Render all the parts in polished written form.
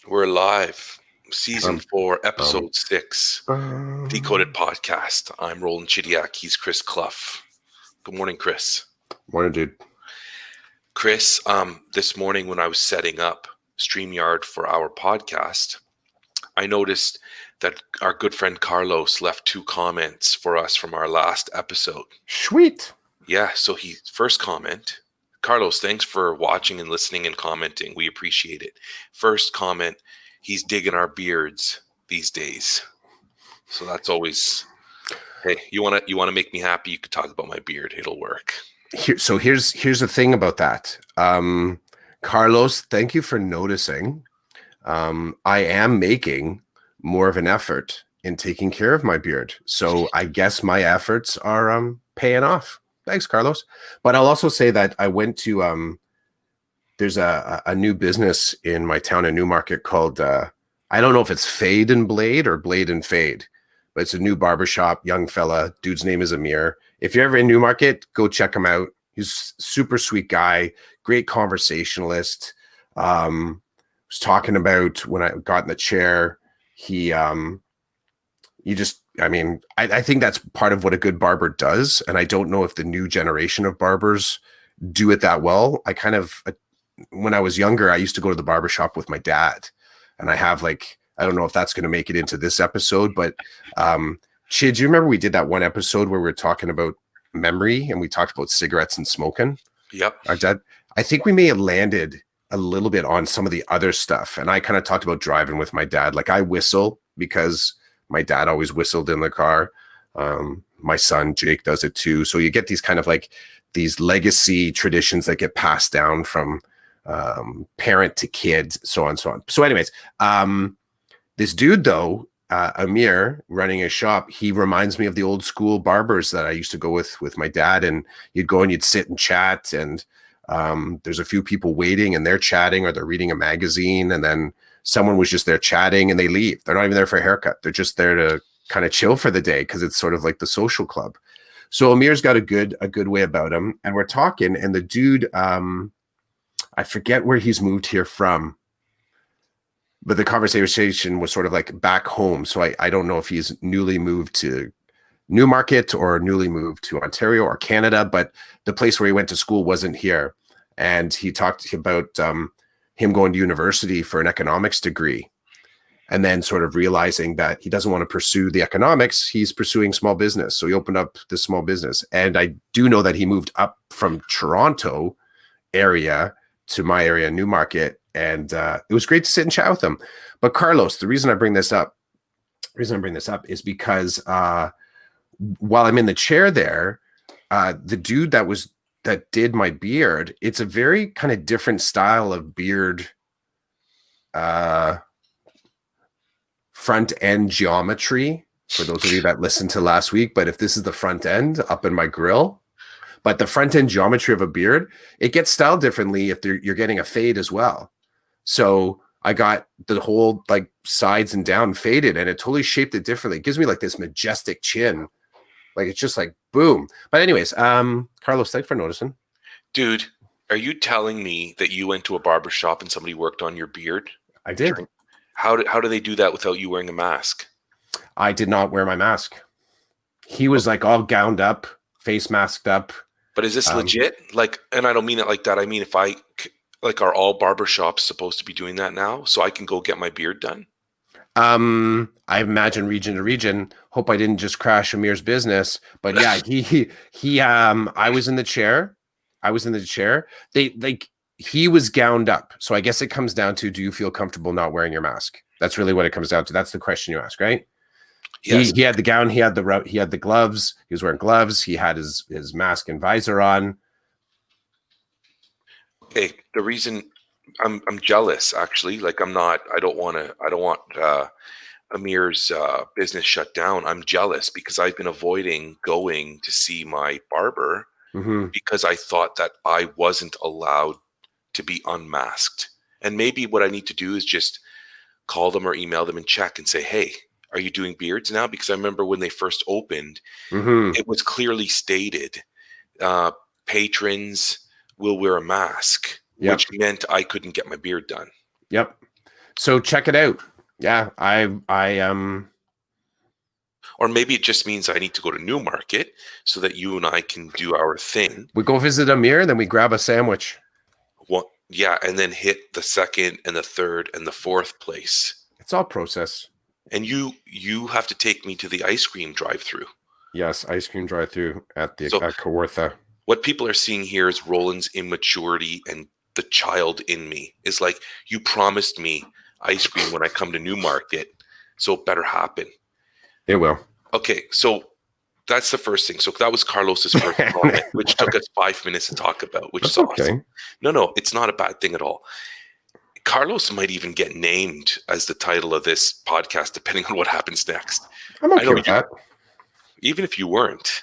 We're live. Season Um, 4, um, Episode 6, Decoded um, Podcast. I'm Roland Chidiak. He's Chris Clough. Good morning, Chris. Morning, dude. Chris, this morning when I was setting up StreamYard for our podcast, I noticed that our good friend Carlos left 2 comments for us from our last episode. Sweet. Yeah, so first comment, Carlos, thanks for watching and listening and commenting. We appreciate it. First comment, he's digging our beards these days. So that's always, hey, you wanna make me happy, you could talk about my beard. It'll work. Here's the thing about that. Carlos, thank you for noticing. I am making more of an effort in taking care of my beard. So I guess my efforts are paying off. Thanks, Carlos. But I'll also say that I went to there's a new business in my town in Newmarket called I don't know if it's Fade and Blade or Blade and Fade, but it's a new barbershop, young fella. Dude's name is Amir. If you're ever in Newmarket, go check him out. He's super sweet guy, great conversationalist. Was talking about when I got in the chair, he you just I think that's part of what a good barber does. And I don't know if the new generation of barbers do it that well. I kind of when I was younger, I used to go to the barbershop with my dad. And I have I don't know if that's going to make it into this episode, but Chid, do you remember we did that one episode where we were talking about memory and we talked about cigarettes and smoking? Yep. Our dad, I think we may have landed a little bit on some of the other stuff. And I kind of talked about driving with my dad. Like I whistle because my dad always whistled in the car. My son, Jake, does it too. So you get these kind of these legacy traditions that get passed down from parent to kid, so on and so on. So anyways, this dude though, Amir running a shop, he reminds me of the old school barbers that I used to go with my dad, and you'd go and you'd sit and chat, and there's a few people waiting and they're chatting or they're reading a magazine, and then someone was just there chatting and they leave. They're not even there for a haircut. They're just there to kind of chill for the day because it's sort of like the social club. So Amir's got a good way about him, and we're talking, and the dude, I forget where he's moved here from, but the conversation was sort of like back home. So I don't know if he's newly moved to Newmarket or newly moved to Ontario or Canada, but the place where he went to school wasn't here. And he talked about him going to university for an economics degree, and then sort of realizing that he doesn't want to pursue the economics. He's pursuing small business. So he opened up this small business. And I do know that he moved up from Toronto area to my area, Newmarket, and it was great to sit and chat with him. But Carlos, the reason I bring this up is because while I'm in the chair there, the dude that did my beard, it's a very kind of different style of beard front end geometry for those of you that listened to last week. But if this is the front end up in my grill, but the front end geometry of a beard, it gets styled differently if you're getting a fade as well. So I got the whole sides and down faded, and it totally shaped it differently. It gives me this majestic chin. It's just boom. But anyways, Carlos, thanks for noticing. Dude, are you telling me that you went to a barber shop and somebody worked on your beard? I did. How do they do that without you wearing a mask? I did not wear my mask. He was all gowned up, face masked up. But is this legit? And I don't mean it like that. I mean, if I are all barbershops supposed to be doing that now so I can go get my beard done? I imagine region to region. Hope I didn't just crash Amir's business. But yeah, he I was in the chair. He was gowned up. So I guess it comes down to, do you feel comfortable not wearing your mask? That's really what it comes down to. That's the question you ask, right? Yes. He had the gown, he had the gloves, he was wearing gloves, he had his mask and visor on. Hey, the reason I'm jealous, actually, I don't want Amir's business shut down. I'm jealous because I've been avoiding going to see my barber because I thought that I wasn't allowed to be unmasked. And maybe what I need to do is just call them or email them and check and say, hey, are you doing beards now? Because I remember when they first opened, it was clearly stated, patrons will wear a mask, which meant I couldn't get my beard done. Yep. So check it out. Yeah, I Or maybe it just means I need to go to Newmarket so that you and I can do our thing. we go visit Amir, then we grab a sandwich. What? Yeah, and then hit the second and the third and the fourth place. It's all process. And you have to take me to the ice cream drive-through. Yes, ice cream drive-through at So Kawartha. what people are seeing here is Roland's immaturity and the child in me is like, you promised me ice cream when I come to Newmarket, so it better happen. It will. Okay, so that's the first thing. So that was Carlos's first comment, which took us 5 minutes to talk about, which That's is awesome. okay. No, it's not a bad thing at all. Carlos might even get named as the title of this podcast, depending on what happens next. I'm okay with that. Even if you weren't.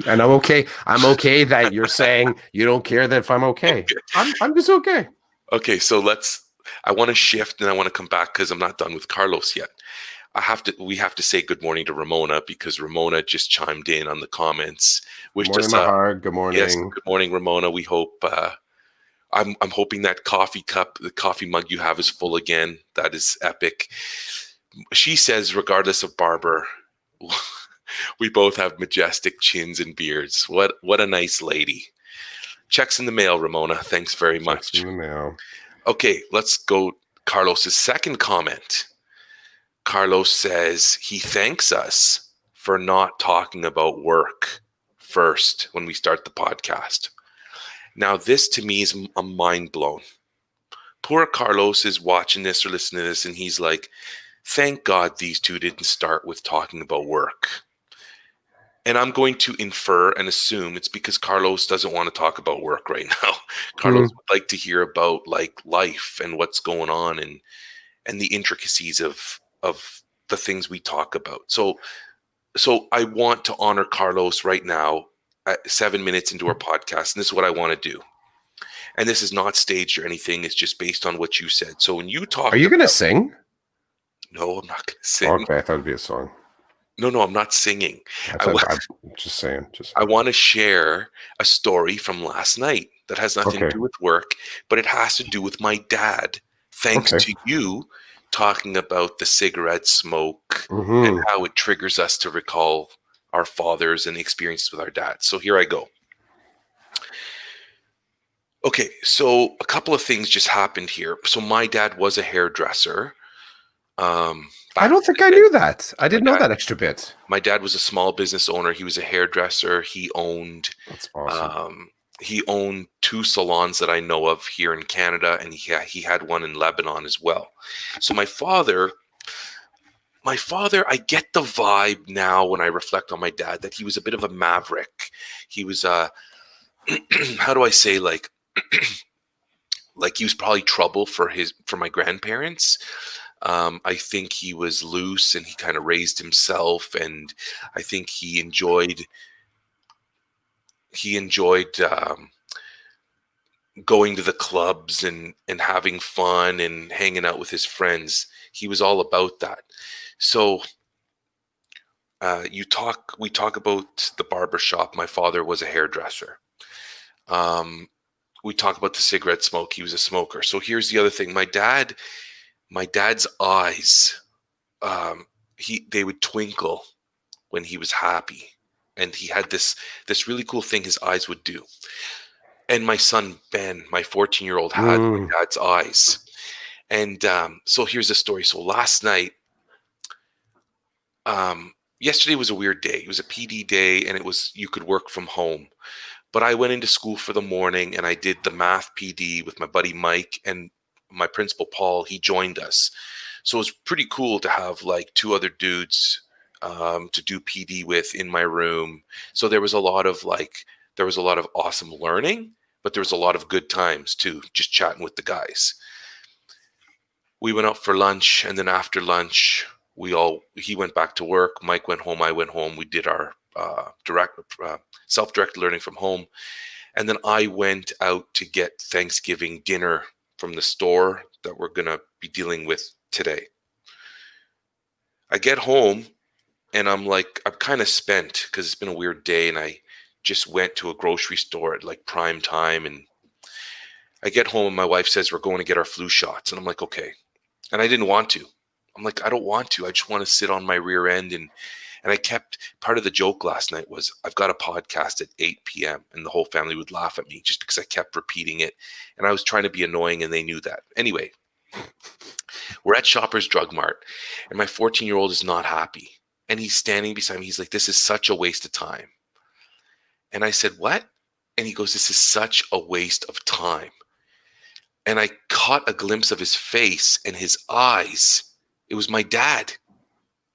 And I'm okay. I'm okay that you're saying you don't care that if I'm okay. I'm just okay. Okay, so I want to shift and I want to come back because I'm not done with Carlos yet. We have to say good morning to Ramona because Ramona just chimed in on the comments. Good morning, Mahar. Good morning. Yes, good morning, Ramona. We hope I'm hoping that the coffee mug you have is full again. That is epic. She says, regardless of barber, we both have majestic chins and beards. What a nice lady. Checks in the mail, Ramona. Thanks very much. Checks in the mail. Okay, let's go. Carlos's second comment. Carlos says he thanks us for not talking about work first when we start the podcast. Now, this to me is a mind blown. Poor Carlos is watching this or listening to this, and he's like, thank God these two didn't start with talking about work. And I'm going to infer and assume it's because Carlos doesn't want to talk about work right now. Carlos would like to hear about like life and what's going on and the intricacies of the things we talk about. So I want to honor Carlos right now at 7 minutes into our podcast. And this is what I want to do. And this is not staged or anything. It's just based on what you said. So when you talk, are you going to sing? No, I'm not going to sing. Okay, I thought it'd be a song. No, I'm not singing. I'm just saying. I want to share a story from last night that has nothing to do with work, but it has to do with my dad. Thanks to you talking about the cigarette smoke and how it triggers us to recall our fathers and the experiences with our dads. So here I go. Okay, so a couple of things just happened here. So my dad was a hairdresser. I don't think I knew that. I didn't know that extra bit. My dad was a small business owner. He was a hairdresser. He owned That's awesome. He owned 2 salons that I know of here in Canada, and he had one in Lebanon as well. So my father, I get the vibe now when I reflect on my dad that he was a bit of a maverick. He was how do I say, like like he was probably trouble for my grandparents. I think he was loose and he kind of raised himself, and I think he enjoyed going to the clubs and having fun and hanging out with his friends. He was all about that. So we talk about the barber shop. My father was a hairdresser. We talk about the cigarette smoke. He was a smoker. So here's the other thing. My dad's eyes, they would twinkle when he was happy. And he had this really cool thing his eyes would do. And my son, Ben, my 14-year-old, had my dad's eyes. And so here's the story. So last night, yesterday was a weird day. It was a PD day, and you could work from home. But I went into school for the morning, and I did the math PD with my buddy Mike, and my principal, Paul. He joined us. So it was pretty cool to have like 2 other dudes to do PD with in my room. So there was a lot of awesome learning, but there was a lot of good times too, just chatting with the guys. We went out for lunch, and then after lunch, he went back to work. Mike went home. I went home. We did our self-directed learning from home. And then I went out to get Thanksgiving dinner from the store that we're going to be dealing with today. I get home and I'm kind of spent because it's been a weird day, and I just went to a grocery store at like prime time, and I get home and my wife says we're going to get our flu shots. And I'm like, okay. And I didn't want to. I'm like, I don't want to. I just want to sit on my rear end. And I kept, part of the joke last night was I've got a podcast at 8 p.m. and the whole family would laugh at me just because I kept repeating it. And I was trying to be annoying and they knew that. Anyway, we're at Shoppers Drug Mart and my 14-year-old is not happy. And he's standing beside me. He's like, this is such a waste of time. And I said, what? And he goes, this is such a waste of time. And I caught a glimpse of his face and his eyes. It was my dad.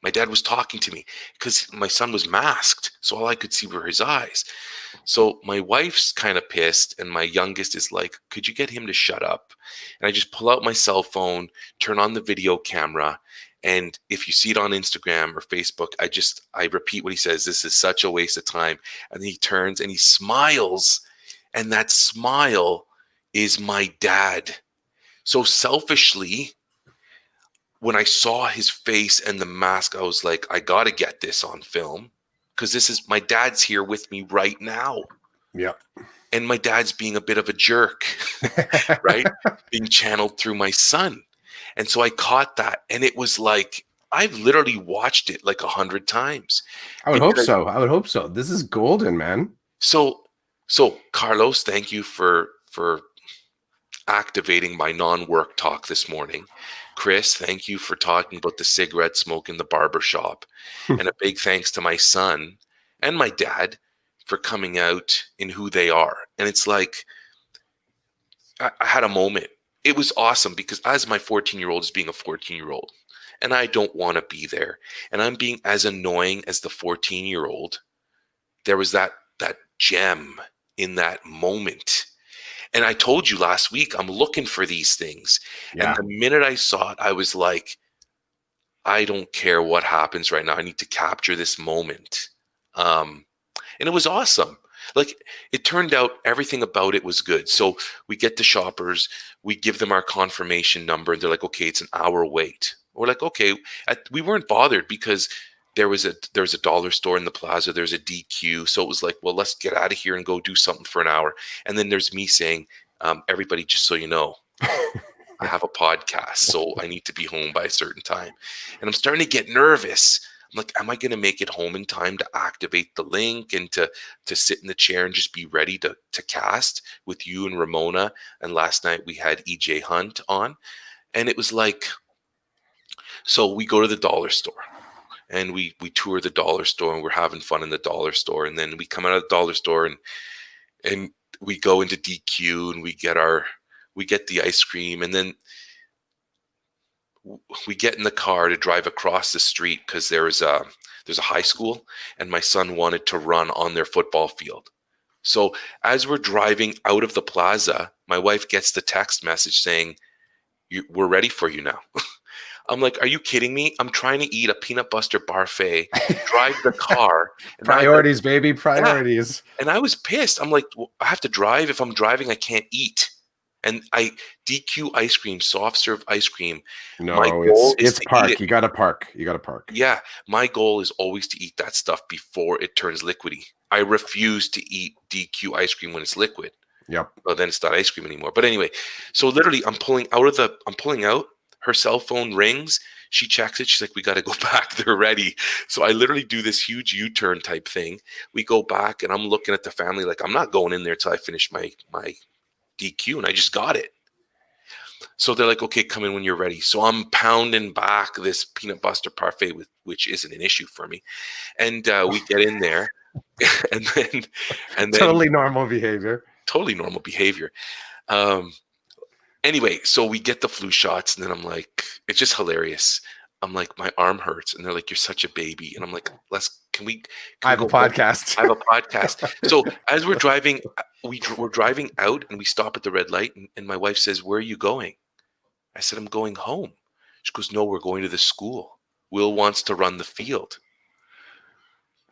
My dad was talking to me because my son was masked. So all I could see were his eyes. So my wife's kind of pissed. And my youngest is like, could you get him to shut up? And I just pull out my cell phone, turn on the video camera. And if you see it on Instagram or Facebook, I repeat what he says. This is such a waste of time. And then he turns and he smiles. And that smile is my dad. So selfishly, when I saw his face and the mask, I was like, I got to get this on film because this is my dad's here with me right now. Yeah. And my dad's being a bit of a jerk, right? Being channeled through my son. And so I caught that. And it was like, I've literally watched it like 100 times. I would hope so. I would hope so. This is golden, man. So Carlos, thank you for activating my non-work talk this morning. Chris, thank you for talking about the cigarette smoke in the barbershop. And a big thanks to my son and my dad for coming out in who they are. And it's like, I had a moment. It was awesome because as my 14-year-old is being a 14-year-old, and I don't want to be there, and I'm being as annoying as the 14-year-old, there was that gem in that moment. And I told you last week, I'm looking for these things. Yeah. And the minute I saw it, I was like, I don't care what happens right now. I need to capture this moment. And it was awesome. Like, it turned out everything about it was good. So we get to Shoppers, we give them our confirmation number, and they're like, okay, it's an hour wait. We're like, okay. We weren't bothered because there was a dollar store in the plaza. There's a DQ. So it was like, well, let's get out of here and go do something for an hour. And then there's me saying, everybody, just so you know, I have a podcast, so I need to be home by a certain time. And I'm starting to get nervous. I'm like, am I going to make it home in time to activate the link and to sit in the chair and just be ready to cast with you and Ramona? And last night we had EJ Hunt on. And it was like, so we go to the dollar store. And we tour the dollar store and we're having fun in the dollar store. And then we come out of the dollar store and we go into DQ and we get the ice cream. And then we get in the car to drive across the street because there's a high school and my son wanted to run on their football field. So as we're driving out of the plaza, my wife gets the text message saying, we're ready for you now. I'm like, are you kidding me? I'm trying to eat a peanut butter parfait, drive the car. Priorities, baby, priorities. Yeah. And I was pissed. I'm like, well, I have to drive. If I'm driving, I can't eat. And DQ ice cream, soft serve ice cream. No, it's park. You got to park. You got to park. Yeah. My goal is always to eat that stuff before it turns liquidy. I refuse to eat DQ ice cream when it's liquid. Yep. Well, then it's not ice cream anymore. But anyway, so literally I'm pulling out. Her cell phone rings. She checks it. She's like, we got to go back. They're ready. So I literally do this huge U-turn type thing. We go back and I'm looking at the family like, I'm not going in there till I finish my DQ. And I just got it. So they're like, okay, come in when you're ready. So I'm pounding back this peanut butter parfait, which isn't an issue for me. And we get in there and then Totally normal behavior. Totally normal behavior. Anyway, so we get the flu shots, and then I'm like, it's just hilarious. I'm like, my arm hurts, and they're like, you're such a baby, and I'm like, I have a podcast. I have a podcast. So as we're driving, we're driving out, and we stop at the red light, and my wife says, "Where are you going?" I said, "I'm going home." She goes, "No, we're going to the school. Will wants to run the field."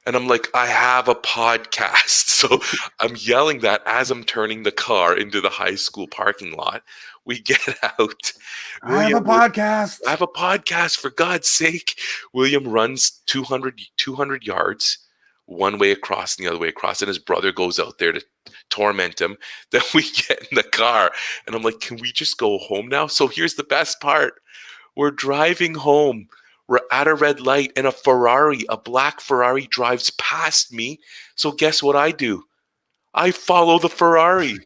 And I'm like, I have a podcast. So I'm yelling that as I'm turning the car into the high school parking lot. We get out. I have a podcast. I have a podcast, for God's sake. William runs 200 yards. one way across and the other way across, and his brother goes out there to torment him. Then we get in the car, and I'm like, can we just go home now? So here's the best part. We're driving home. We're at a red light, and a black Ferrari drives past me. So guess what I do? I follow the Ferrari.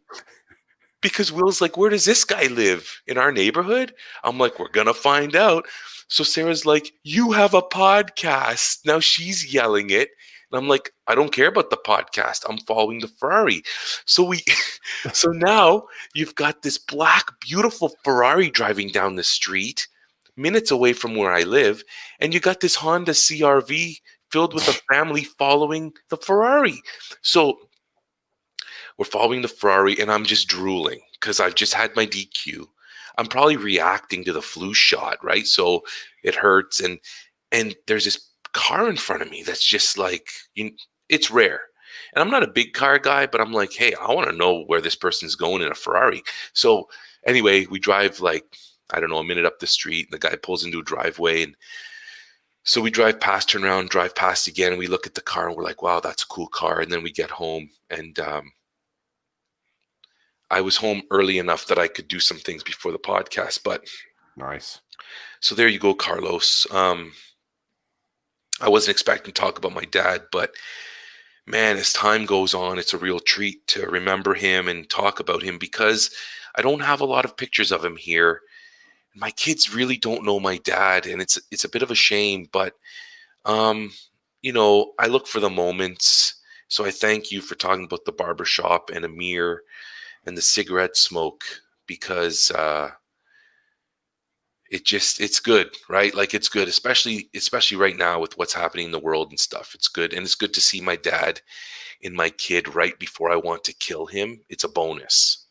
Because Will's like, where does this guy live? In our neighborhood? I'm like, we're going to find out. So Sarah's like, you have a podcast. Now she's yelling it. And I'm like, I don't care about the podcast. I'm following the Ferrari. So so now you've got this black, beautiful Ferrari driving down the street, minutes away from where I live. And you got this Honda CRV filled with a family following the Ferrari. So we're following the Ferrari, and I'm just drooling because I've just had my DQ. I'm probably reacting to the flu shot, right? So it hurts, and there's this car in front of me that's just like, it's rare. And I'm not a big car guy, but I'm like, hey, I want to know where this person's going in a Ferrari. So anyway, we drive like, I don't know, a minute up the street. And the guy pulls into a driveway, and so we drive past, turn around, drive past again, and we look at the car, and we're like, wow, that's a cool car. And then we get home, and I was home early enough that I could do some things before the podcast. But Nice. so there you go, Carlos. I wasn't expecting to talk about my dad, but man, as time goes on, it's a real treat to remember him and talk about him, because I don't have a lot of pictures of him here. My kids really don't know my dad, and it's a bit of a shame, but I look for the moments. So I thank you for talking about the barbershop and Amir and the cigarette smoke, because it's good, right? Like, it's good, especially right now with what's happening in the world and stuff. It's good. And it's good to see my dad in my kid right before I want to kill him. It's a bonus.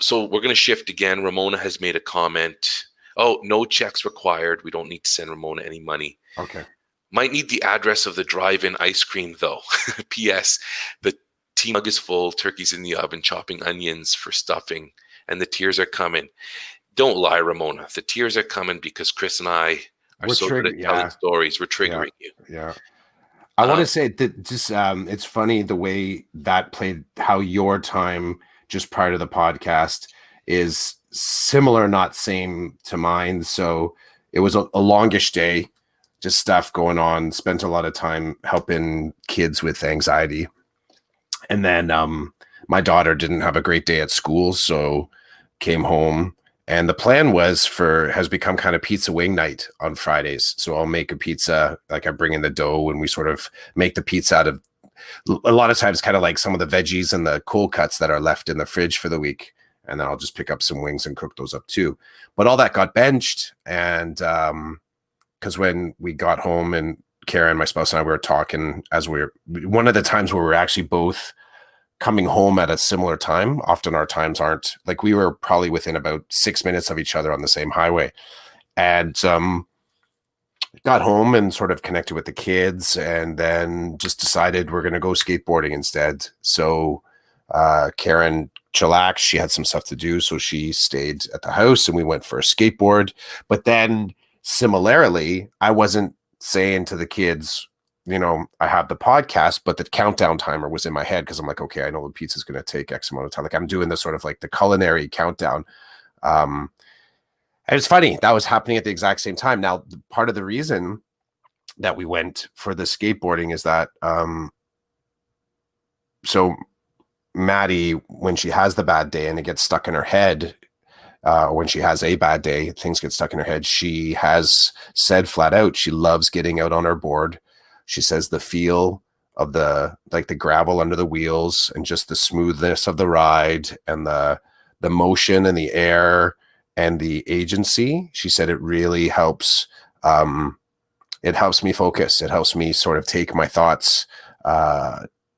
So we're going to shift again. Ramona has made a comment. Oh, no checks required. We don't need to send Ramona any money. Okay. Might need the address of the drive-in ice cream, though. P.S. The tea mug is full, turkey's in the oven, chopping onions for stuffing, and the tears are coming. Don't lie, Ramona. The tears are coming because Chris and I are so good at telling stories. We're triggering you. Yeah. I want to say that just it's funny the way that played, how your time just prior to the podcast is similar, not same to mine. So it was a longish day, just stuff going on, spent a lot of time helping kids with anxiety. And then my daughter didn't have a great day at school, so came home. And the plan has become kind of pizza wing night on Fridays. So I'll make a pizza, like I bring in the dough and we sort of make the pizza out of, a lot of times, kind of like some of the veggies and the cold cuts that are left in the fridge for the week. And then I'll just pick up some wings and cook those up too. But all that got benched. And because when we got home, and Karen, my spouse, and I were talking one of the times where we're actually both coming home at a similar time. Often our times aren't, like, we were probably within about 6 minutes of each other on the same highway. And got home and sort of connected with the kids, and then just decided we're going to go skateboarding instead. So Karen chillaxed. She had some stuff to do, so she stayed at the house and we went for a skateboard. But then similarly, I wasn't saying to the kids, I have the podcast, but the countdown timer was in my head, because I'm like, okay, I know the pizza's going to take X amount of time. Like, I'm doing the sort of like the culinary countdown. And it's funny, that was happening at the exact same time. Now, part of the reason that we went for the skateboarding is that, so Maddie, when she has the bad day and it gets stuck in her head, or when she has a bad day, things get stuck in her head. She has said flat out, she loves getting out on her board. She says the feel of the gravel under the wheels and just the smoothness of the ride and the motion and the air and the agency. She said it really helps. It helps me focus. It helps me sort of take my thoughts,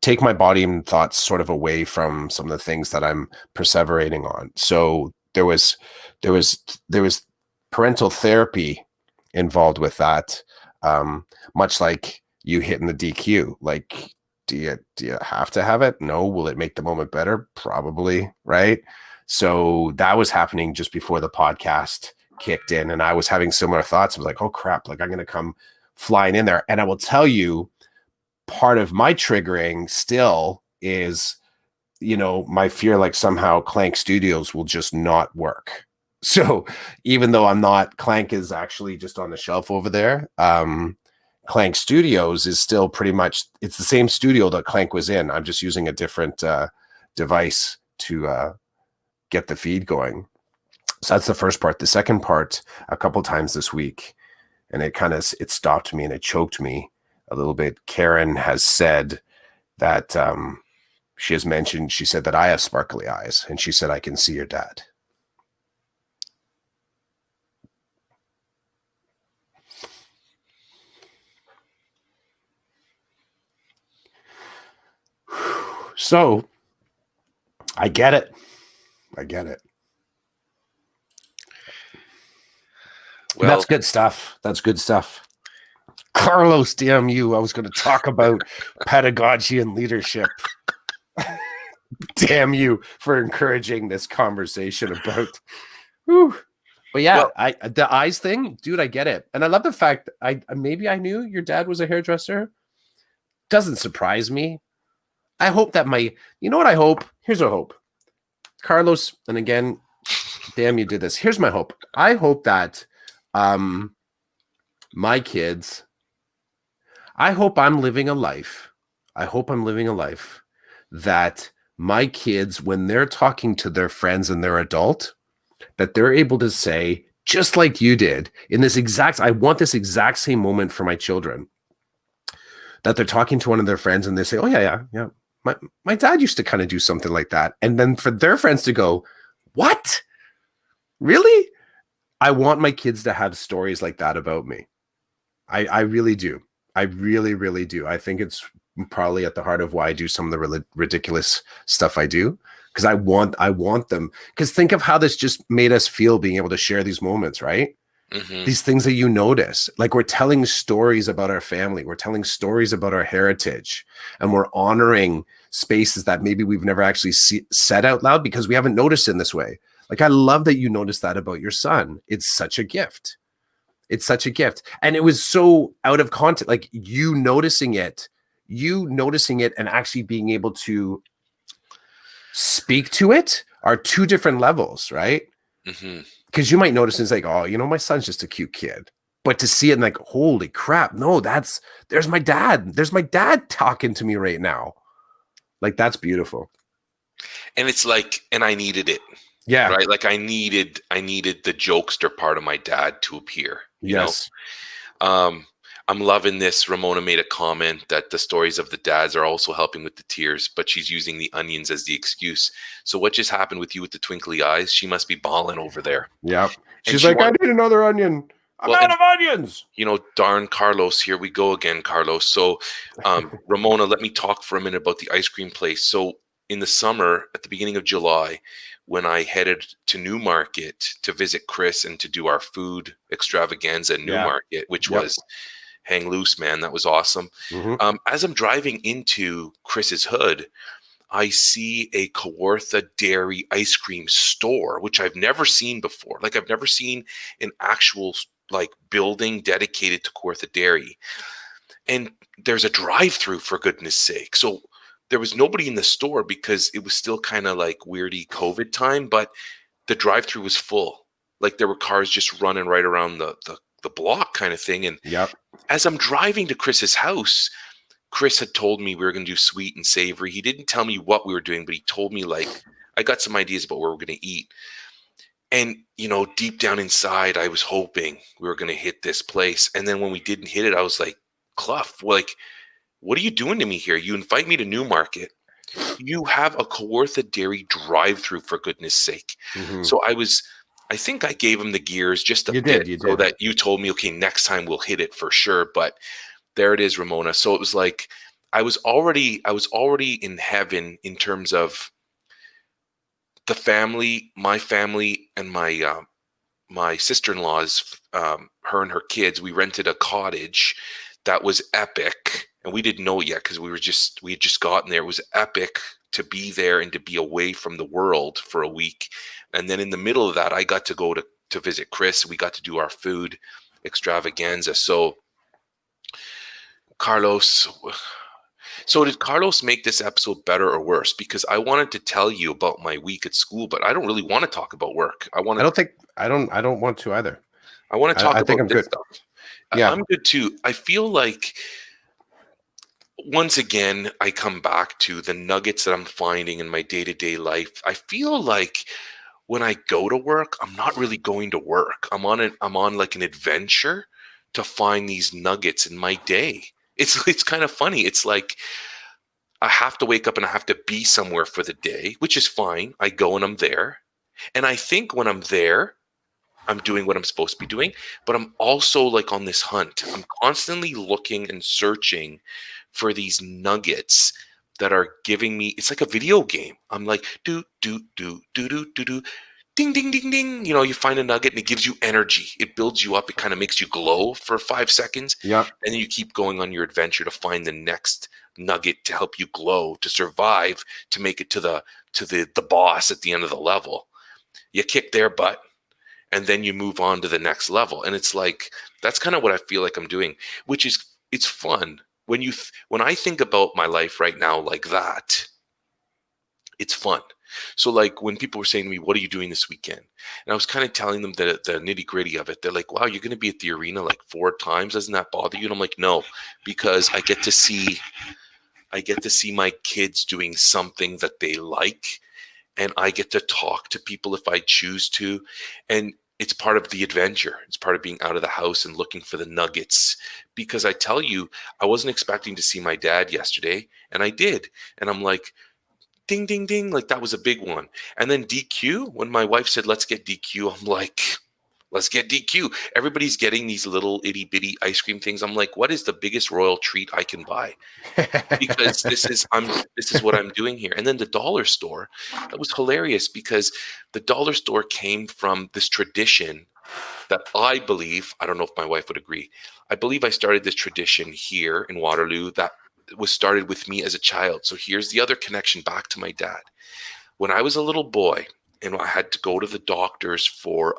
take my body and thoughts sort of away from some of the things that I'm perseverating on. So there was parental therapy involved with that, much like you hitting the DQ. Like, do you have to have it? No. Will it make the moment better? Probably, right? So that was happening just before the podcast kicked in, and I was having similar thoughts. I was like, oh crap, like I'm going to come flying in there. And I will tell you, part of my triggering still is, my fear like somehow Clank Studios will just not work. So even though Clank is actually just on the shelf over there, Clank Studios is still pretty much, it's the same studio that Clank was in. I'm just using a different device to get the feed going. So that's the first part. The second part, a couple times this week, and it stopped me and it choked me a little bit. Karen has said that she said that I have sparkly eyes, and she said, I can see your dad. So I get it. Well, that's good stuff. Carlos, damn you. I was going to talk about pedagogy and leadership. Damn you for encouraging this conversation about. Whew. But yeah, the eyes thing, dude, I get it. And I love the fact I knew your dad was a hairdresser. Doesn't surprise me. I hope that you know what I hope? Here's a hope. Carlos, and again, damn you did this. Here's my hope. I hope that my kids, I hope I'm living a life that my kids, when they're talking to their friends and they're adult, that they're able to say, just like you did, I want this exact same moment for my children, that they're talking to one of their friends and they say, oh, yeah. My dad used to kind of do something like that. And then for their friends to go, what? Really? I want my kids to have stories like that about me. I really do. I really, really do. I think it's probably at the heart of why I do some of the ridiculous stuff I do, because I want them. Because think of how this just made us feel being able to share these moments, right? Mm-hmm. These things that you notice, like we're telling stories about our family, we're telling stories about our heritage, and we're honoring spaces that maybe we've never actually said out loud because we haven't noticed in this way. Like, I love that you noticed that about your son. It's such a gift. And it was so out of context, like you noticing it and actually being able to speak to it are two different levels, right? Mm-hmm. Because you might notice it's like, oh, my son's just a cute kid. But to see it and like, holy crap, no, there's my dad. There's my dad talking to me right now. Like, that's beautiful. And it's like, and I needed it. Yeah. Right. Like I needed the jokester part of my dad to appear. Yes. I'm loving this. Ramona made a comment that the stories of the dads are also helping with the tears, but she's using the onions as the excuse. So what just happened with you with the twinkly eyes? She must be bawling over there. Yep. She's like, I need another onion. I'm out of onions. Darn Carlos, here we go again, Carlos. So Ramona, let me talk for a minute about the ice cream place. So in the summer, at the beginning of July, when I headed to Newmarket to visit Chris and to do our food extravaganza in Newmarket, which was hang loose, man. That was awesome. Mm-hmm. As I'm driving into Chris's hood, I see a Kawartha Dairy ice cream store, which I've never seen before. Like, I've never seen an actual building dedicated to Kawartha Dairy. And there's a drive-through, for goodness sake. So there was nobody in the store because it was still kind of like weirdy COVID time, but the drive-through was full. Like, there were cars just running right around the block kind of thing. And as I'm driving to Chris's house, Chris had told me we were going to do sweet and savory. He didn't tell me what we were doing, but he told me, I got some ideas about where we're going to eat. And, deep down inside, I was hoping we were going to hit this place. And then when we didn't hit it, I was like, Clough, what are you doing to me here? You invite me to Newmarket. You have a Kawartha Dairy drive-through, for goodness sake. Mm-hmm. So I think I gave him the gears just a bit so that you told me, okay, next time we'll hit it for sure. But there it is, Ramona. So it was like I was already in heaven in terms of the family, my family, and my sister-in-law's, her and her kids. We rented a cottage that was epic, and we didn't know it yet because we had just gotten there. It was epic to be there and to be away from the world for a week. And then in the middle of that, I got to go to visit Chris. We got to do our food extravaganza. So, Carlos, So did Carlos make this episode better or worse? Because I wanted to tell you about my week at school, but I don't really want to talk about work. I don't think I don't want to either. I want to talk I think about I'm this good. stuff. Yeah. I'm good too. I feel like once again, I come back to the nuggets that I'm finding in my day-to-day life. I feel like when I go to work, I'm not really going to work. I'm on like an adventure to find these nuggets in my day. It's kind of funny. It's like I have to wake up and I have to be somewhere for the day, which is fine. I go and I'm there. And I think when I'm there, I'm doing what I'm supposed to be doing, but I'm also like on this hunt. I'm constantly looking and searching for these nuggets that are giving me, it's like a video game. I'm like, do, ding, ding, ding, ding. You know, you find a nugget and it gives you energy. It builds you up. It kind of makes you glow for 5 seconds. Yeah. And then you keep going on your adventure to find the next nugget to help you glow, to survive, to make it to the boss at the end of the level. You kick their butt and then you move on to the next level. And it's like, that's kind of what I feel like I'm doing, which is, it's fun. When I think about my life right now like that, it's fun. So like when people were saying to me, what are you doing this weekend? And I was kind of telling them the nitty gritty of it. They're like, wow, you're going to be at the arena like 4 times. Doesn't that bother you? And I'm like, no, because I get to see my kids doing something that they like, and I get to talk to people if I choose to. And it's part of the adventure. It's part of being out of the house and looking for the nuggets. Because I tell you, I wasn't expecting to see my dad yesterday, and I did. And I'm like, ding, ding, ding. Like that was a big one. And then DQ, when my wife said, let's get DQ, I'm like, let's get DQ. Everybody's getting these little itty bitty ice cream things. I'm like, what is the biggest royal treat I can buy? Because this is what I'm doing here. And then the dollar store, that was hilarious because the dollar store came from this tradition that I believe, I don't know if my wife would agree. I believe I started this tradition here in Waterloo that was started with me as a child. So here's the other connection back to my dad. When I was a little boy and I had to go to the doctors for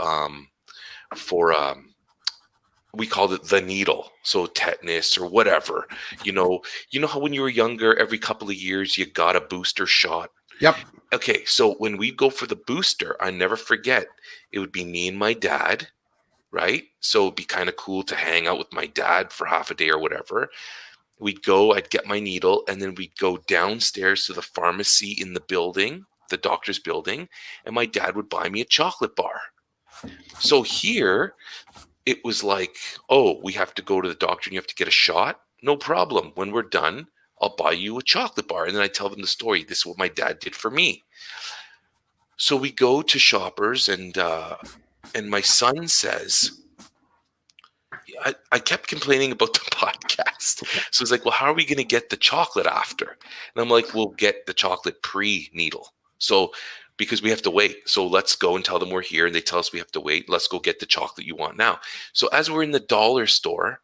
we called it the needle, so tetanus or whatever. You know how when you were younger, every couple of years you got a booster shot. Yep. Okay, so when we go for the booster, I never forget, it would be me and my dad, right? So it'd be kind of cool to hang out with my dad for half a day or whatever. We'd go, I'd get my needle, and then we'd go downstairs to the pharmacy in the building, the doctor's building, and my dad would buy me a chocolate bar. So here it was like, oh, we have to go to the doctor and you have to get a shot. No problem. When we're done, I'll buy you a chocolate bar. And then I tell them the story. This is what my dad did for me. So we go to Shoppers, and my son says, I kept complaining about the podcast. So he's like, well, how are we going to get the chocolate after? And I'm like, we'll get the chocolate pre-needle. So because we have to wait. So let's go and tell them we're here. And they tell us we have to wait. Let's go get the chocolate you want now. So as we're in the dollar store,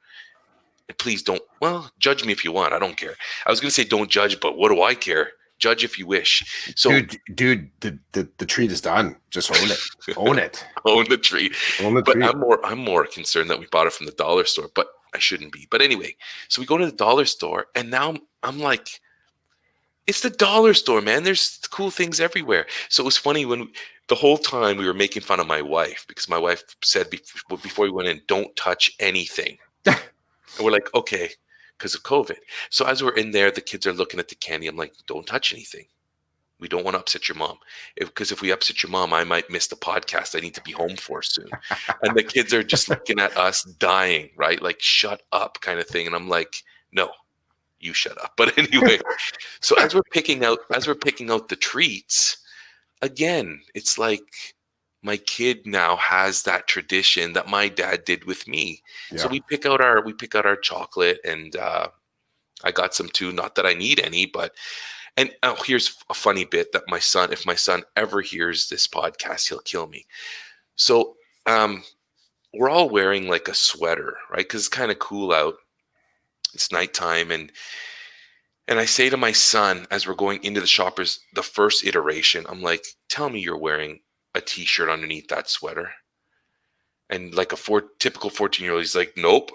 and please don't, well, judge me if you want. I don't care. I was going to say don't judge, but what do I care? Judge if you wish. So dude, the treat is done. Just own it. Own it. own the treat. Own the But treat. I'm more concerned that we bought it from the dollar store, but I shouldn't be. But anyway, so we go to the dollar store, and now I'm like, it's the dollar store, man. There's cool things everywhere. So it was funny when the whole time we were making fun of my wife because my wife said before we went in, don't touch anything. And we're like, okay, because of COVID. So as we're in there, the kids are looking at the candy. I'm like, don't touch anything. We don't want to upset your mom. Because if we upset your mom, I might miss the podcast I need to be home for soon. And the kids are just looking at us dying, right? Like, shut up kind of thing. And I'm like, no, you shut up. But anyway, so as we're picking out the treats, again, it's like my kid now has that tradition that my dad did with me. So Yeah. we pick out our chocolate, and I got some too. Not that I need any, but here's a funny bit that if my son ever hears this podcast, he'll kill me. So we're all wearing like a sweater, right? Because it's kind of cool out. It's nighttime, and I say to my son as we're going into the Shoppers, the first iteration, I'm like, tell me you're wearing a t-shirt underneath that sweater. And like typical 14-year-old, he's like, nope.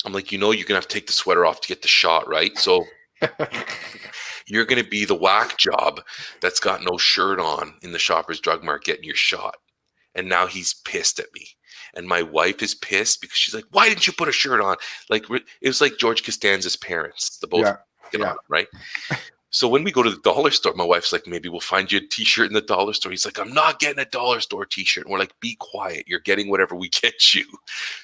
I'm like, you're going to have to take the sweater off to get the shot, right? So You're going to be the whack job that's got no shirt on in the Shoppers Drug Mart getting your shot. And now he's pissed at me. And my wife is pissed because she's like, why didn't you put a shirt on? Like, it was like George Costanza's parents, the both Yeah. get on Yeah. him, right? So when we go to the dollar store, my wife's like, maybe we'll find you a t-shirt in the dollar store. He's like, I'm not getting a dollar store t-shirt. And we're like, be quiet. You're getting whatever we get you.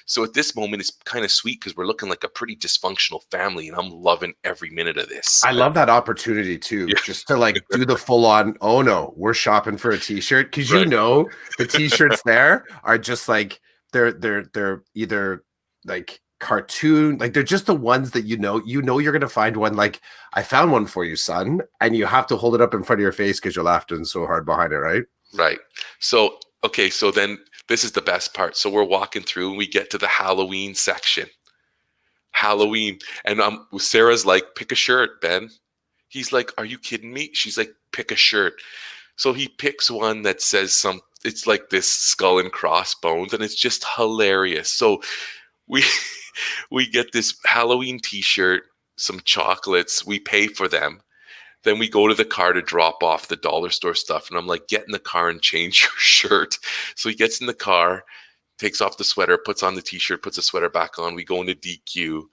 So at this moment, it's kind of sweet because we're looking like a pretty dysfunctional family, and I'm loving every minute of this. I love that opportunity too, Yeah, just to like do the full on, oh no, we're shopping for a t-shirt. Cause right. the t-shirts there are just like they're either like cartoon, like they're just the ones that you're gonna find one like I found one for you, son, and you have to hold it up in front of your face because you're laughing so hard behind it, right? Right. So, okay, so then this is the best part. So we're walking through and we get to the Halloween section. Halloween. And Sarah's like, pick a shirt, Ben. He's like, are you kidding me? She's like, pick a shirt. So he picks one that says it's like this skull and crossbones, and it's just hilarious. So we we get this Halloween t-shirt, some chocolates, we pay for them. Then we go to the car to drop off the dollar store stuff. And I'm like, get in the car and change your shirt. So he gets in the car, takes off the sweater, puts on the t-shirt, puts the sweater back on. We go into DQ.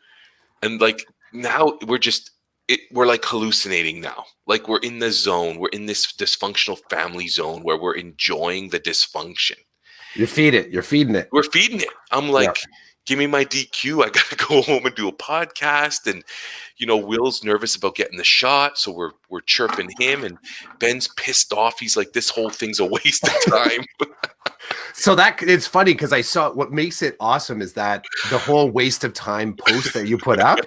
And like now we're like hallucinating now. Like we're in the zone. We're in this dysfunctional family zone where we're enjoying the dysfunction. You feed it. You're feeding it. We're feeding it. I'm like, give me my DQ. I got to go home and do a podcast. And, Will's nervous about getting the shot. So we're chirping him, and Ben's pissed off. He's like, this whole thing's a waste of time. So that it's funny because I saw what makes it awesome is that the whole waste of time post that you put up.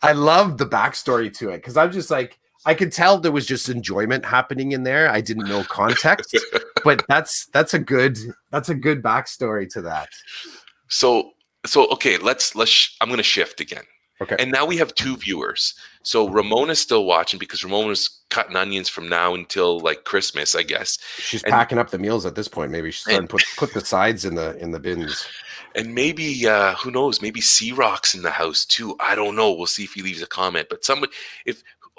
I love the backstory to it because I'm just like, I could tell there was just enjoyment happening in there. I didn't know context, but that's a good backstory to that. So okay, I'm going to shift again. Okay. And now we have two viewers. So Ramona's still watching because Ramona's cutting onions from now until like Christmas, I guess. She's packing up the meals at this point. Maybe she's starting to put the sides in the bins. And maybe who knows? Maybe C-Rock's in the house too. I don't know. We'll see if he leaves a comment. But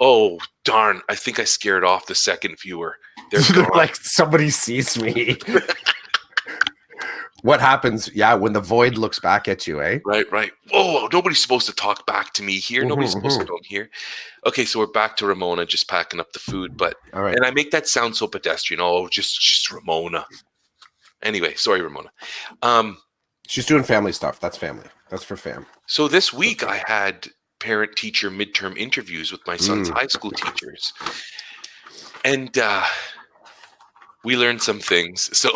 oh darn! I think I scared off the second viewer. They're like somebody sees me. What happens? Yeah, when the void looks back at you, eh? Right. Whoa, nobody's supposed to talk back to me here. Nobody's supposed to come here. Okay, so we're back to Ramona just packing up the food. But all right. And I make that sound so pedestrian. Oh, just Ramona. Anyway, sorry, Ramona. She's doing family stuff. That's family. That's for fam. So this week I had parent-teacher midterm interviews with my son's high school teachers. And we learned some things. So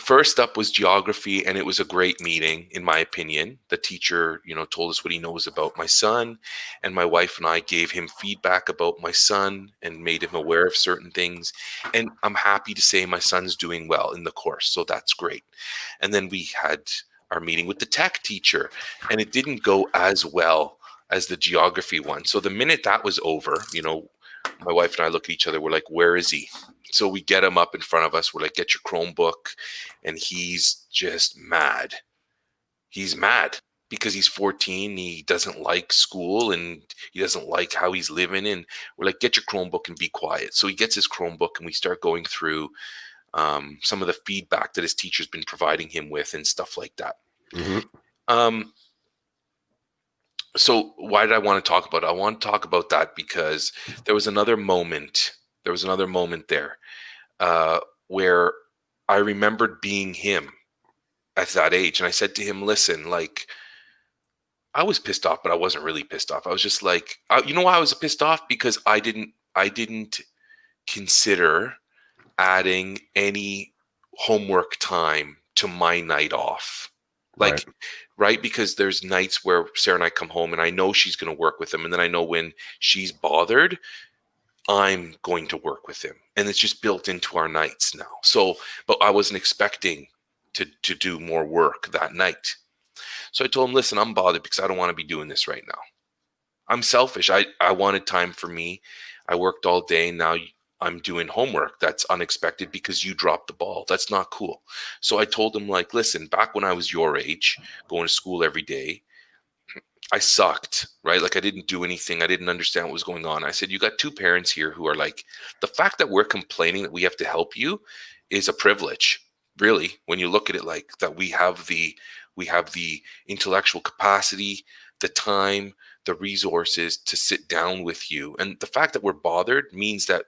first up was geography, and it was a great meeting, in my opinion. The teacher, told us what he knows about my son, and my wife and I gave him feedback about my son and made him aware of certain things. And I'm happy to say my son's doing well in the course, so that's great. And then we had our meeting with the tech teacher, and it didn't go as well as the geography one. So the minute that was over, my wife and I look at each other, we're like, where is he? So we get him up in front of us. We're like, get your Chromebook. And he's just mad. He's mad because he's 14. He doesn't like school and he doesn't like how he's living. And we're like, get your Chromebook and be quiet. So he gets his Chromebook and we start going through some of the feedback that his teacher's been providing him with and stuff like that. Mm-hmm. So why did I want to talk about it? I want to talk about that because there was another moment. There was another moment there where I remembered being him at that age. And I said to him, listen, like, I was pissed off, but I wasn't really pissed off. I was just like, you know why I was pissed off? Because I didn't consider adding any homework time to my night off. Like, right? Because there's nights where Sarah and I come home and I know she's going to work with him. And then I know when she's bothered, I'm going to work with him. And it's just built into our nights now. So, but I wasn't expecting to do more work that night. So I told him, listen, I'm bothered because I don't want to be doing this right now. I'm selfish. I wanted time for me. I worked all day. Now I'm doing homework that's unexpected because you dropped the ball. That's not cool. So I told him, like, listen, back when I was your age, going to school every day, I sucked, right? Like I didn't do anything. I didn't understand what was going on. I said, you got two parents here who are like, the fact that we're complaining that we have to help you is a privilege, really, when you look at it like that we have the intellectual capacity, the time, the resources to sit down with you. And the fact that we're bothered means that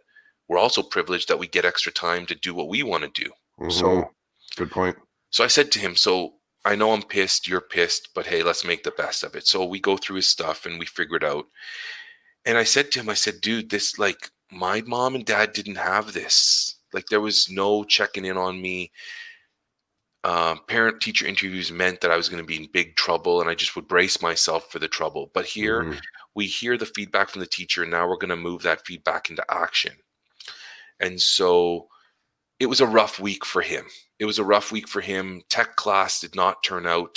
we're also privileged that we get extra time to do what we want to do. Mm-hmm. So Good point. so I said to him, so I know I'm pissed, you're pissed, but hey, let's make the best of it. So we go through his stuff and we figure it out. And I said to him, I said, dude, this like my mom and dad didn't have this. Like there was no checking in on me. Parent teacher interviews meant that I was going to be in big trouble and I just would brace myself for the trouble. But here Mm-hmm. we hear the feedback from the teacher and now we're going to move that feedback into action. And so it was a rough week for him. It was a rough week for him. Tech class turned out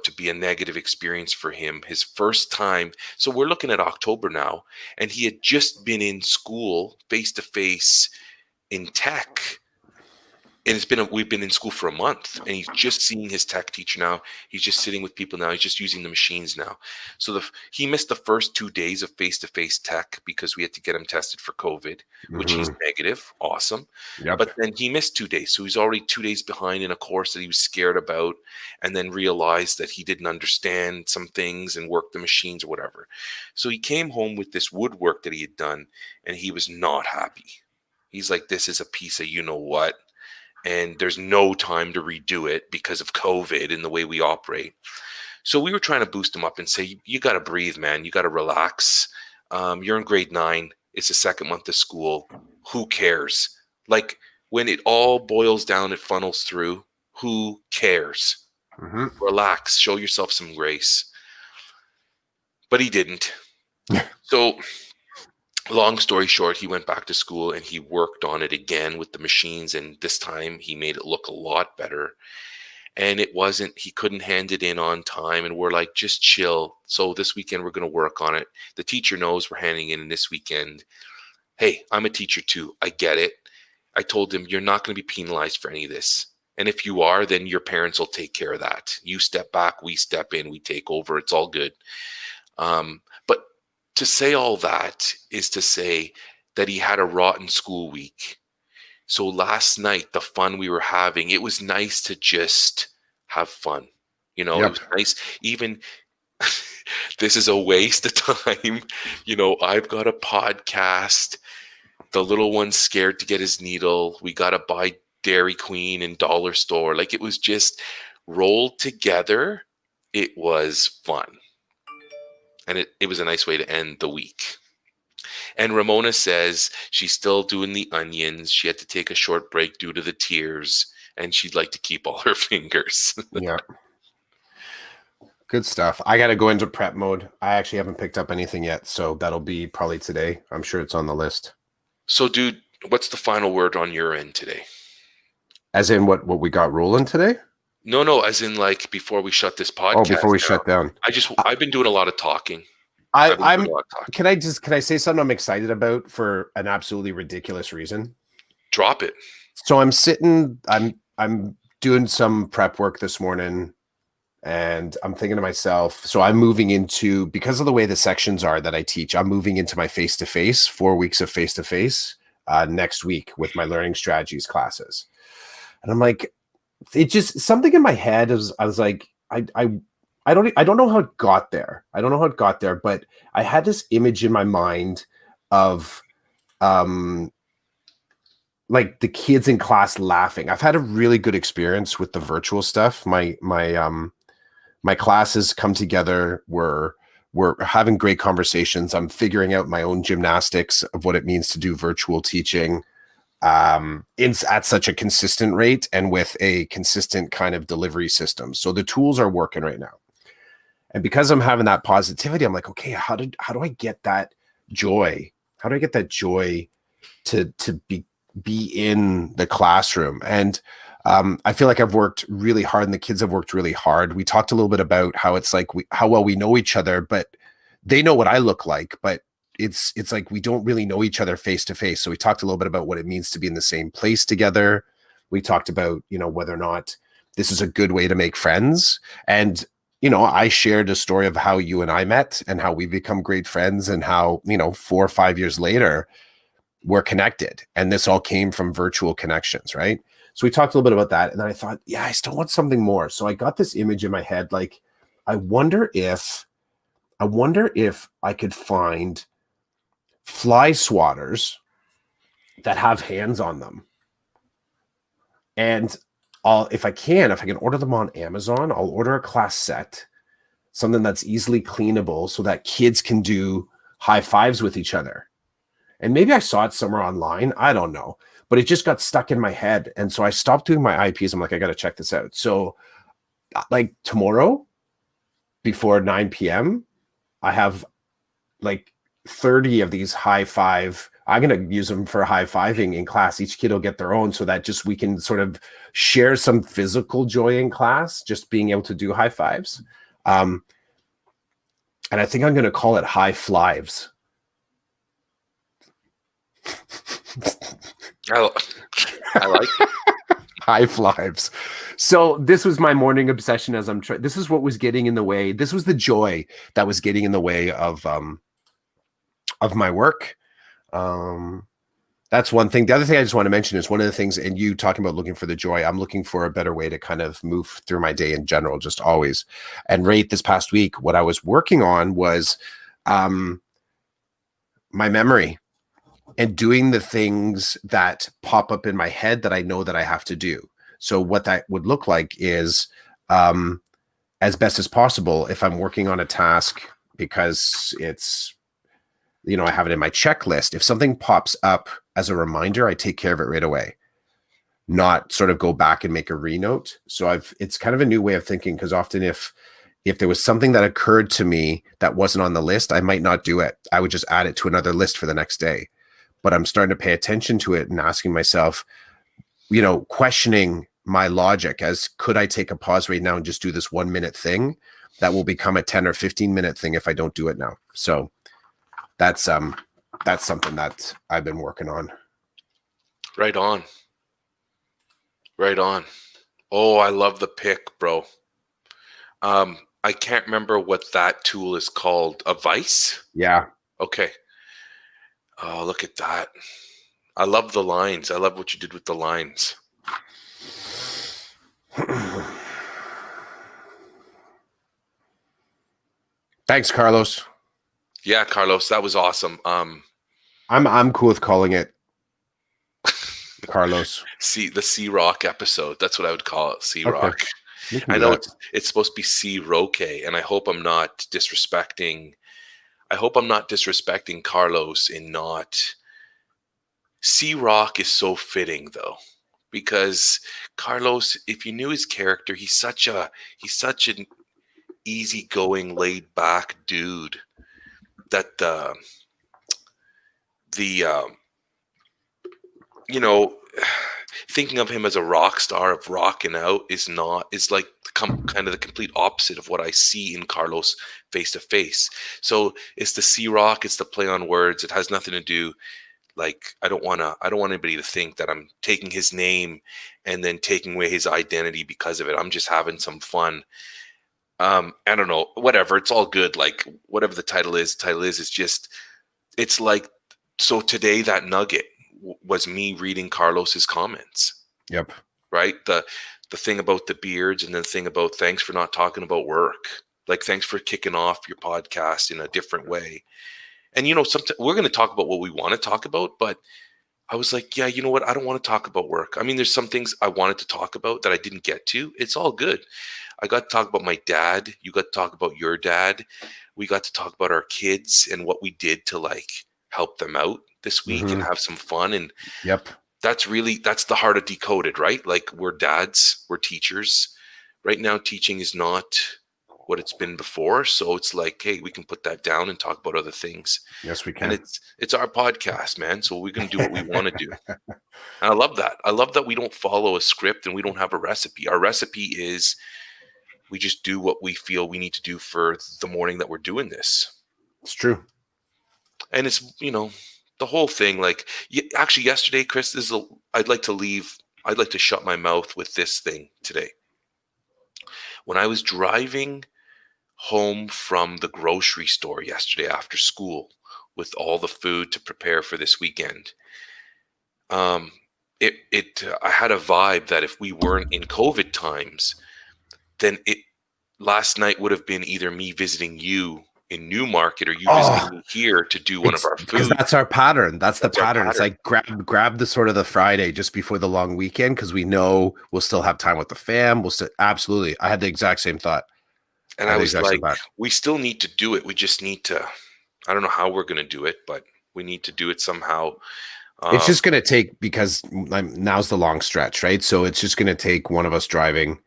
to be a negative experience for him. His first time. So we're looking at October now, and he had just been in school face to face in tech. And we've been in school for a month, and he's just seeing his tech teacher now. He's just sitting with people now. He's just using the machines now. So he missed the first 2 days of face-to-face tech because we had to get him tested for COVID, which he's negative. Awesome. Yep. But then he missed 2 days. So he's already 2 days behind in a course that he was scared about, and then realized that he didn't understand some things and work the machines or whatever. So he came home with this woodwork that he had done, and he was not happy. He's like, this is a piece of you know what. And there's no time to redo it because of COVID and the way we operate. So we were trying to boost him up and say, you got to breathe, man. You got to relax. You're in grade 9. It's the second month of school. Who cares? Like when it all boils down, it funnels through. Who cares? Mm-hmm. Relax. Show yourself some grace. But he didn't. So long story short, he went back to school and he worked on it again with the machines. And this time he made it look a lot better. And he couldn't hand it in on time. And we're like, just chill. So this weekend, we're going to work on it. The teacher knows we're handing in this weekend. Hey, I'm a teacher too. I get it. I told him, you're not going to be penalized for any of this. And if you are, then your parents will take care of that. You step back, we step in, we take over. It's all good. But to say all that is to say that he had a rotten school week. So last night, the fun we were having, it was nice to just have fun. You know, It was nice. Even this is a waste of time. You know, I've got a podcast. The little one's scared to get his needle. We got to buy Dairy Queen and Dollar Store. Like it was just rolled together. It was fun. And it was a nice way to end the week. And Ramona says she's still doing the onions. She had to take a short break due to the tears, and she'd like to keep all her fingers. Yeah. Good stuff. I got to go into prep mode. I actually haven't picked up anything yet, so that'll be probably today. I'm sure it's on the list. So, dude, what's the final word on your end today? As in what we got rolling today? No, as in like before we shut this podcast. Oh, before we shut down. I've been doing a lot of talking. Can I say something I'm excited about for an absolutely ridiculous reason? Drop it. So I'm doing some prep work this morning, and I'm thinking to myself, so I'm moving into, because of the way the sections are that I teach, I'm moving into my face-to-face, 4 weeks of face-to-face next week with my learning strategies classes. And I'm like, it just, something in my head is, I was like, I don't know how it got there. I don't know how it got there, but I had this image in my mind of like the kids in class laughing. I've had a really good experience with the virtual stuff. My classes come together. We're having great conversations. I'm figuring out my own gymnastics of what it means to do virtual teaching at such a consistent rate and with a consistent kind of delivery system. So the tools are working right now. And because I'm having that positivity, I'm like, okay, how do I get that joy? How do I get that joy to be in the classroom? And I feel like I've worked really hard and the kids have worked really hard. We talked a little bit about how it's like how well we know each other, but they know what I look like, but it's like we don't really know each other face to face. So we talked a little bit about what it means to be in the same place together. We talked about, whether or not this is a good way to make friends. And I shared a story of how you and I met and how we become great friends and how, 4 or 5 years later, we're connected. And this all came from virtual connections, right? So we talked a little bit about that. And then I thought, yeah, I still want something more. So I got this image in my head, like, I wonder if I could find fly swatters that have hands on them. And if I can order them on Amazon, I'll order a class set, something that's easily cleanable so that kids can do high fives with each other. And maybe I saw it somewhere online. I don't know, but it just got stuck in my head. And so I stopped doing my IPs. I'm like, I got to check this out. So like tomorrow before 9 p.m., I have like 30 of these high five. I'm going to use them for high fiving in class. Each kid will get their own so that just we can sort of share some physical joy in class, just being able to do high fives. And I think I'm going to call it high flives. I like it. High flives. So this was my morning obsession as I'm trying. This is what was getting in the way. This was the joy that was getting in the way of my work. That's one thing. The other thing I just want to mention is one of the things, and you talking about looking for the joy, I'm looking for a better way to kind of move through my day in general, just always. And right this past week, what I was working on was my memory and doing the things that pop up in my head that I know that I have to do. So what that would look like is as best as possible, if I'm working on a task because it's, I have it in my checklist. If something pops up as a reminder, I take care of it right away, not sort of go back and make a renote. So it's kind of a new way of thinking, because often if there was something that occurred to me that wasn't on the list, I might not do it. I would just add it to another list for the next day. But I'm starting to pay attention to it and asking myself, questioning my logic as, could I take a pause right now and just do this 1 minute thing that will become a 10 or 15 minute thing if I don't do it now? So that's something that I've been working on. Right on. Right on. Oh, I love the pick, bro. I can't remember what that tool is called. A Vice? Yeah. Okay. Oh, look at that. I love the lines. I love what you did with the lines. Thanks, Carlos. Yeah, Carlos, that was awesome. I'm cool with calling it Carlos. The Sea Rock episode. That's what I would call it. Sea Okay. Rock. I know it's supposed to be Sea Roque, and I hope I'm not disrespecting. I hope I'm not disrespecting Carlos in not. Sea Rock is so fitting though, because Carlos, if you knew his character, he's such an easygoing, laid back dude that the thinking of him as a rock star of rocking out is like kind of the complete opposite of what I see in Carlos face to face. So it's the Sea Rock, it's the play on words. It has nothing to do, like, I don't want anybody to think that I'm taking his name and then taking away his identity because of it. I'm just having some fun. I don't know, whatever. It's all good. Like, whatever the title is, it's just, it's like, so today that nugget was me reading Carlos's comments. Yep. Right. The thing about the beards, and the thing about thanks for not talking about work. Like, thanks for kicking off your podcast in a different way. And, sometimes we're going to talk about what we want to talk about, but I was like, yeah, you know what? I don't want to talk about work. I mean, there's some things I wanted to talk about that I didn't get to. It's all good. I got to talk about my dad. You got to talk about your dad. We got to talk about our kids and what we did to, like, help them out this week and have some fun. And yep, that's the heart of Decoded, right? Like, we're dads, we're teachers. Right now, teaching is not what it's been before. So it's like, hey, we can put that down and talk about other things. Yes, we can. And it's our podcast, man. So we're going to do what we want to do. And I love that. I love that we don't follow a script and we don't have a recipe. Our recipe is we just do what we feel we need to do for the morning that we're doing this. It's true. And it's, the whole thing, like, actually yesterday, Chris, I'd like to shut my mouth with this thing today. When I was driving home from the grocery store yesterday after school with all the food to prepare for this weekend. Um, I had a vibe that if we weren't in COVID times, then last night would have been either me visiting you in Newmarket or you visiting Oh, me here to do one of it's our because food. that's our pattern. That's the That's our pattern. It's pattern. like grab the sort of the Friday just before the long weekend because we know we'll still have time with the fam. We'll still absolutely. I had the exact same thought. And I I had the was exact same like, thought. we still need to do it. We just need to, I don't know how we're going to do it, but we need to do it somehow. It's Um, just going to take because now's the long stretch, right? So it's just going to take one of us driving.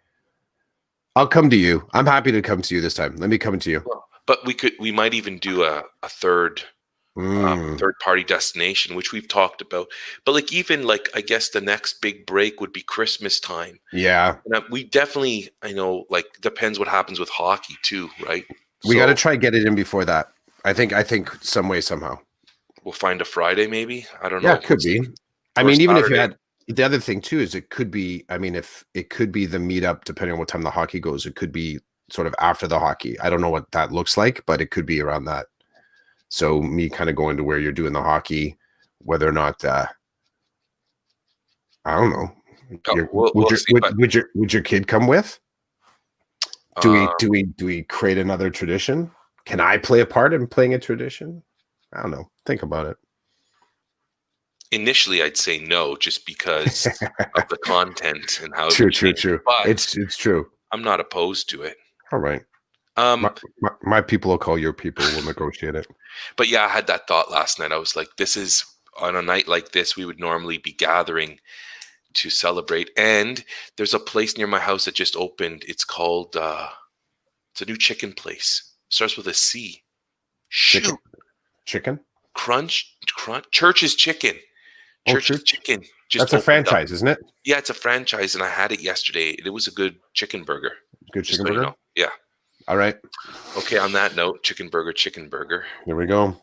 I'll come to you. I'm happy to come to you this time. Let me come to you. but we might even do a Mm, third party destination, which we've talked about. But like, even like, I guess the next big break would be Christmas time. yeah, And we definitely, I know, like, depends what happens with hockey too, right? we got to So try get it in before that. I think some way somehow. we'll find a Friday, maybe. I don't Yeah, know. it We'll could see. be. I Or a mean, even if you Saturday. had the other thing too is it could be. I mean, if it could be the meetup, depending on what time the hockey goes, it could be sort of after the hockey. I don't know what that looks like, but it could be around that. So me kind of going to where you're doing the hockey, whether or not I don't know. Oh, Your we'll see. But would your kid come with? Do we um, create another tradition? Can I play a part in playing a tradition? I don't know. Think about it. initially, I'd say no, just because of the content and how it would True, true, change. true. But It's true. I'm not opposed to it. All right. My, Um, my people will call your people. We'll negotiate it. but yeah, I had that thought last night. I was like, this is on a night like this, we would normally be gathering to celebrate. And there's a place near my house that just opened. It's called it's a new chicken place. Starts with a C. Chicken, Shoot. chicken. Crunch. Church's Chicken. Oh, Church's church. Chicken just That's a opened up. franchise, isn't it? Yeah, it's a franchise, and I had it yesterday. It was a good chicken burger. Good Just chicken so you burger. know. Yeah. All right. Okay. On that note, chicken burger, chicken burger. Here we go.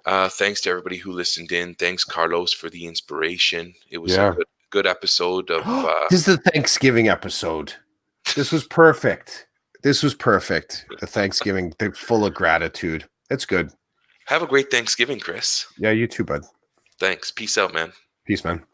Thanks to everybody who listened in. Thanks, Carlos, for the inspiration. It was a Yeah. good episode of. This is the Thanksgiving episode. This was perfect. This was perfect. The Thanksgiving, they're full of gratitude. It's good. Have a great Thanksgiving, Chris. Yeah, you too, bud. Thanks. Peace out, man. Peace, man.